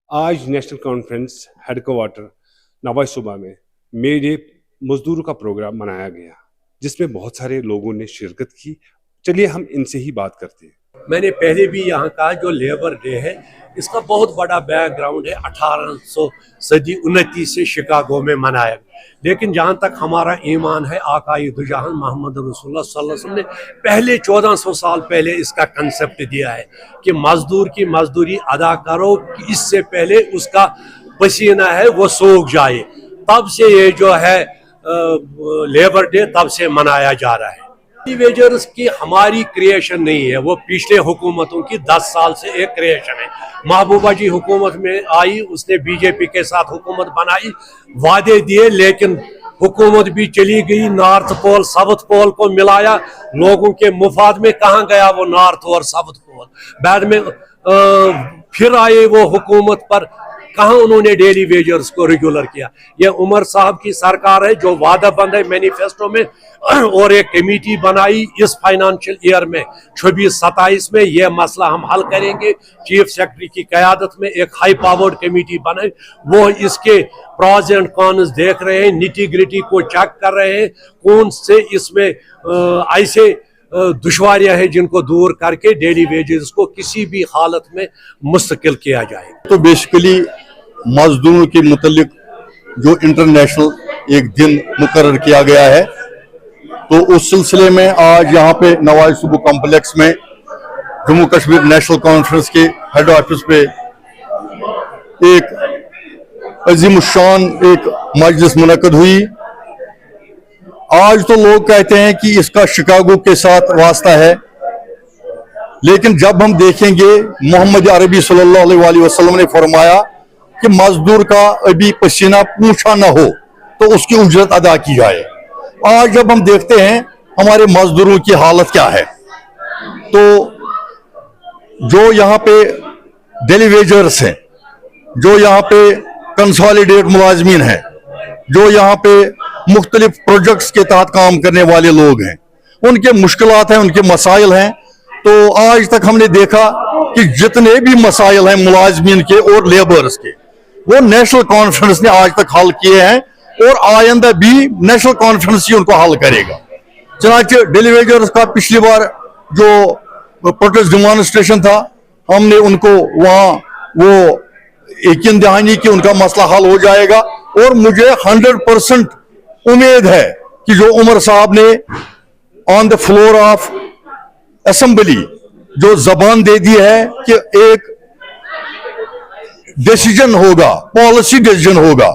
आज national conference headquarter नवाई सूबा में मेरे मजदूरों का प्रोग्राम मनाया गया, जिसमें बहुत सारे लोगों ने शिरकत की। चलिए हम इनसे ही बात करते हैं। मैंने पहले भी यहाँ कहा, जो लेबर डे है इसका बहुत बड़ा बैकग्राउंड है। 1800 सदी 29 से शिकागो में मनाया, लेकिन जहाँ तक हमारा ईमान है, आकाई दुजहान मोहम्मद रसूलुल्लाह सल्लल्लाहु अलैहि वसल्लम ने पहले 1400 साल पहले इसका कंसेप्ट दिया है कि मजदूर की मजदूरी अदा करो, इससे पहले उसका पसीना है वो सूख जाए। तब से ये जो है लेबर डे तब से मनाया जा रहा है। वेजर्स की हमारी क्रिएशन नहीं है, वो पिछले हुकूमतों की 10 साल से एक क्रिएशन है। महबूबा जी हुकूमत में आई, उसने बीजेपी के साथ हुकूमत बनाई, वादे दिए, लेकिन हुकूमत भी चली गई। नॉर्थ पोल साउथ पोल को मिलाया, लोगों के मुफाद में कहाँ गया वो नॉर्थ और साउथ पोल। बाद में फिर आए वो हुकूमत पर, कहाँ उन्होंने डेली वेजर्स को रेगुलर किया। ये उमर साहब की सरकार है जो वादा बंद है मैनिफेस्टो में, और एक कमेटी बनाई इस फाइनेंशियल ईयर में 26-27 में ये मसला हम हल करेंगे। चीफ सेक्रेटरी की क़यादत में एक हाई पावर्ड कमेटी बनाई, वो इसके प्रॉज एंड कॉन्स देख रहे हैं, निटी ग्रिटी को चेक कर रहे हैं, कौन से इसमें ऐसे दुश्वारियां हैं जिनको दूर करके डेली वेजेस को किसी भी हालत में मुस्तकिल किया जाए। तो बेसिकली मजदूरों के मुतल्लिक जो इंटरनेशनल एक दिन मुकर्रर किया गया है, तो उस सिलसिले में आज यहाँ पे नवाई सूबा कॉम्प्लेक्स में जम्मू कश्मीर नेशनल कॉन्फ्रेंस के हेड ऑफिस पे एक अजीम शान एक मजलिस मुनक्कद हुई। आज तो लोग कहते हैं कि इसका शिकागो के साथ वास्ता है, लेकिन जब हम देखेंगे मोहम्मद अरबी सल्लल्लाहु अलैहि वसल्लम ने फरमाया कि मजदूर का अभी पसीना पूछा न हो तो उसकी उजरत अदा की जाए। आज जब हम देखते हैं हमारे मजदूरों की हालत क्या है, तो जो यहाँ पे डेली वेजर्स हैं, जो यहाँ पे कंसोलिडेट मुलाजमीन हैं, जो यहाँ पे मुख्तलिफ प्रोजेक्ट्स के तहत काम करने वाले लोग हैं, उनके मुश्किलात हैं, उनके मसाइल हैं। तो आज तक हमने देखा कि जितने भी मसाइल हैं मुलाजमीन के और लेबर्स के, वो नेशनल कॉन्फ्रेंस ने आज तक हल किए हैं, और आइंदा भी नेशनल कॉन्फ्रेंस ही उनको हल करेगा। चनाचे डेली वेजर्स का पिछली बार जो प्रोटेस्ट डेमोन्स्ट्रेशन था, हमने उनको वहाँ वो यकीन दहानी कि उनका मसला हल हो जाएगा, और मुझे 100% उम्मीद है कि जो उमर साहब ने on the floor of assembly जो जबान दे दी है कि एक डिसीजन होगा, पॉलिसी डिसीजन होगा,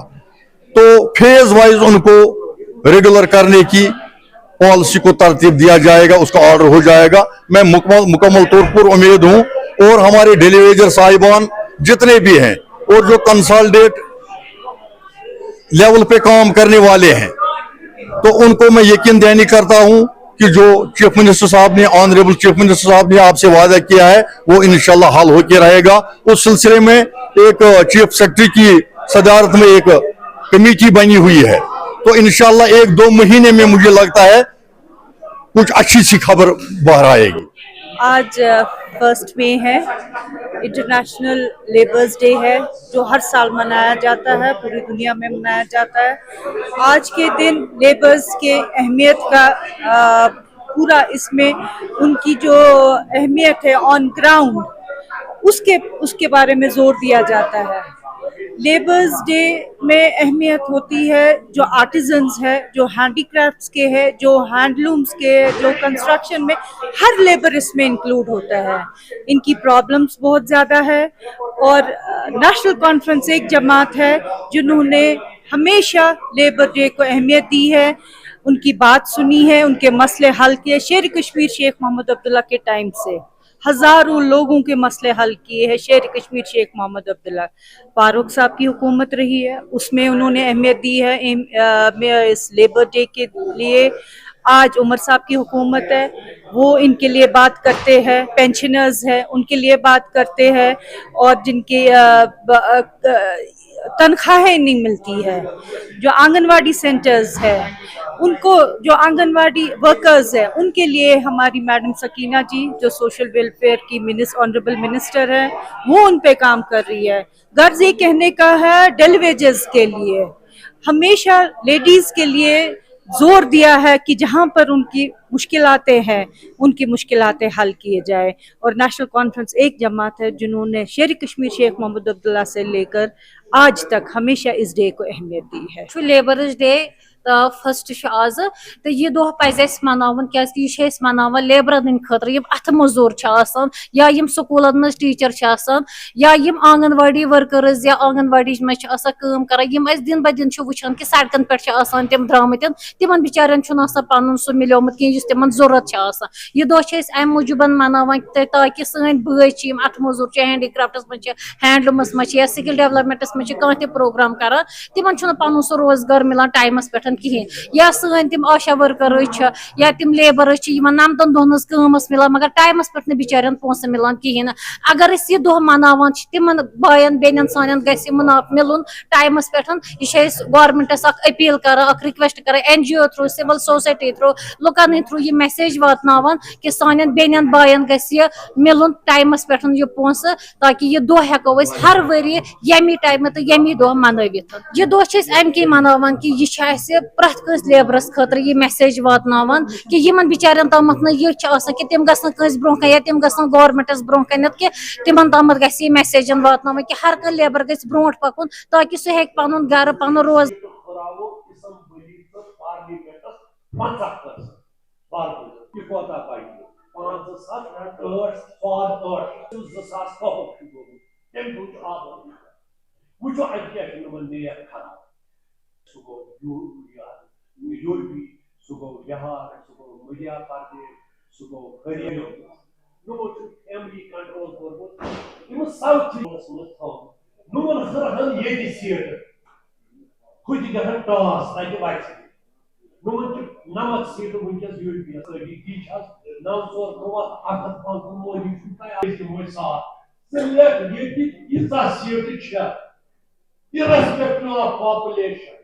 तो फेज वाइज उनको रेगुलर करने की पॉलिसी को तरतीब दिया जाएगा, उसका ऑर्डर हो जाएगा। मैं मुकम्मल तौर पर उम्मीद हूं, और हमारे डेली वेजर साहिबान जितने भी हैं और जो कंसोलिडेट लेवल पे काम करने वाले हैं, तो उनको मैं यकीन दहानी करता हूं कि जो चीफ मिनिस्टर साहब ने, ऑनरेबल चीफ मिनिस्टर साहब ने आपसे वादा किया है, वो इंशाल्लाह हल होकर रहेगा। उस सिलसिले में एक चीफ सेक्रेटरी की सदारत में एक कमेटी बनी हुई है, तो इंशाल्लाह 1-2 महीने में मुझे लगता है कुछ अच्छी सी खबर बाहर आएगी। आज 1 मई है, इंटरनेशनल लेबर्स डे है, जो हर साल मनाया जाता है, पूरी दुनिया में मनाया जाता है। आज के दिन लेबर्स के अहमियत का पूरा इसमें उनकी जो अहमियत है ऑन ग्राउंड, उसके बारे में जोर दिया जाता है। लेबर्स डे में अहमियत होती है जो आर्टिजन्स है, जो हैंडीक्राफ्ट्स के है, जो हैंडलूम्स के, जो कंस्ट्रक्शन में, हर लेबर इसमें इंक्लूड होता है। इनकी प्रॉब्लम्स बहुत ज़्यादा है, और नेशनल कॉन्फ्रेंस एक जमात है जिन्होंने हमेशा लेबर डे को अहमियत दी है, उनकी बात सुनी है, उनके मसले हल किए। शेर कश्मीर शेख मोहम्मद अब्दुल्ला के टाइम से हज़ारों लोगों के मसले हल किए हैं शेर कश्मीर शेख मोहम्मद अब्दुल्ला। फारूक साहब की हुकूमत रही है, उसमें उन्होंने अहमियत दी है इस लेबर डे के लिए। आज उमर साहब की हुकूमत है, वो इनके लिए बात करते हैं, पेंशनर्स हैं उनके लिए बात करते हैं, और जिनके तनख्वाहें नहीं मिलती है। जो आंगनवाड़ी सेंटर्स है उनको, जो आंगनवाड़ी वर्कर्स है उनके लिए हमारी मैडम सकीना जी जो सोशल वेलफेयर की ऑनरेबल मिनिस्टर है वो उन पे काम कर रही है। गर्ज ये कहने का है डेली वेजेस के लिए हमेशा लेडीज के लिए जोर दिया है कि जहां पर उनकी मुश्किलातें हैं उनकी मुश्किलातें हल किए जाए। और नेशनल कॉन्फ्रेंस एक जमात है जिन्होंने शेर कश्मीर शेख मोहम्मद अब्दुल्ला से लेकर आज तक हमेशा इस डे को अहमियत दी है। लेबर्स डे फर्स्ट आज तो यह दह पज मनावन क्या यह मनावन लेबरन हंद खतर यम अथ मजूर या यम स्कूलन मज टीचर या यम आंगनवाड़ी वर्कर्स या आंगनवाड़ी मज कर यम दिन ब दिन वुचान कि सड़कन पे तम द्रामत तिमन बिचारन पन सह मिलोमुत कह तिमन जरूरत यह दह अम मूजूब मनावान ताकि सन बॉय अथ मजूर हैंडीक्राफ्टस मज हैंडलूमस मज या स्किल डेवलपमेंटस मज कह प्रोग्राम कर तिमन पन सह रोजगार मिलान टाइमस पे कहें या सन तम आशा वर्कर या तम लेबर नमतन दोहन कमस मिलान मगर टाइमस पे बिचारन पोस मिलान कहें अगर यह दह मनावान तिमन बायन बेन सान मिलुन टाइमस पे यह गवर्नमेंटस अपील कर रिक्वेस्ट कर NGO through civil society through लुकन थ्रू यह मैसेज वातनावान कि सान बेन बायन मिलुन टाइमस पे यह पोस ताकि यह दह हेको हर वरी यमी टाइम तो यमी दह मनवित यह दह अमि मनावान कि यह प्रथ कस लेबरस खतर यह मैसेज वातनावान कि यमन बिचारन तमत कि तम गस ब्रोह या तम गस गवर्नमेंटस ब्रोह कन कि तिमन तमत गस यह मैसेज वातनावान कि हर कह लेबर गस ब्रोह पकुन ताकि सह हेक पन घर पन रोज यूरोपी सह गो बिहार सह गो मध्य प्रदेश सह गो हरियाणा नुमो फैमिली कंट्रोल कोर्मुत सब चीजस नुमन हरहन ये सीट खुद गहन टास तक बच नुमन 90 सीट वनकस यूरोपी ती 9 मोदी मोदी साथ यीजा सीट irrespective of population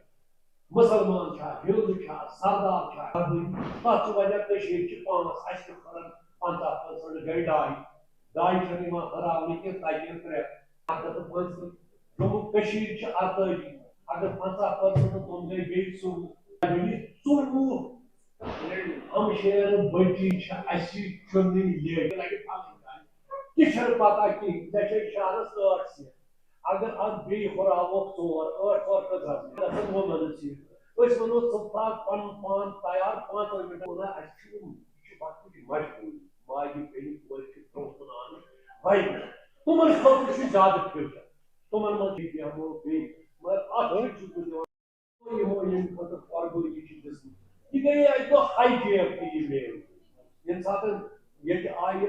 मुसलमान हिंदू सरदार तथ वजह 5 50% गई डाई हराने कि 3 जम्मू 48 अगर 50% तुम गई बे 14 हम शेर बची चुन लगे पता कि शहरस 8 सीट अगर अब बे हुरावो 4 वोमन सीट वनो पन पान तैयार 5 मिनट मजबूरी माजी बेन ब्रोन भाई तुमन खुद ज्यादा फ्यूचर तुमन मज बेमो बे मगर यह गई अतो हाई जेफ ये सात आय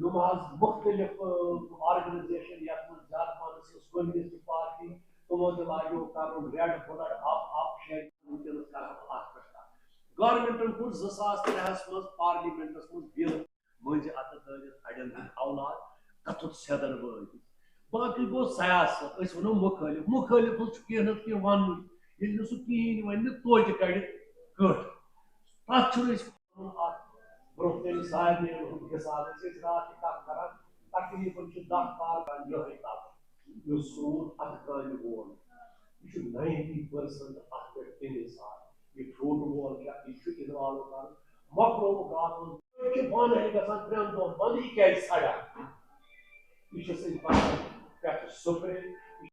नमाज मुख्तलिफ ऑर्गेनाइजेशन ज्यादा पानस कम्युनिस्ट पार्टी तमो लागो कर रेड ब्लड गवर्नमेंटन कोर 2003 मज पार्लियामेंटस मज बिल मज अत अड़न औलाद कथुत सेदन बाकी गो सियासत वो मुखालिफ कह ना कह वन ये सह कहें वन तोत कड़ कट तथ ब्रोह कन सारे हिसाब रात कर तकरीबन 10 ये सोन अत कान वोल यह 90% अत पे ये फ्रूट वोल क्या यह इन्वॉल्व कर मकलो गात पान गसान 3 दिन बंद यह क्या सड़ा यह पे स्प्रे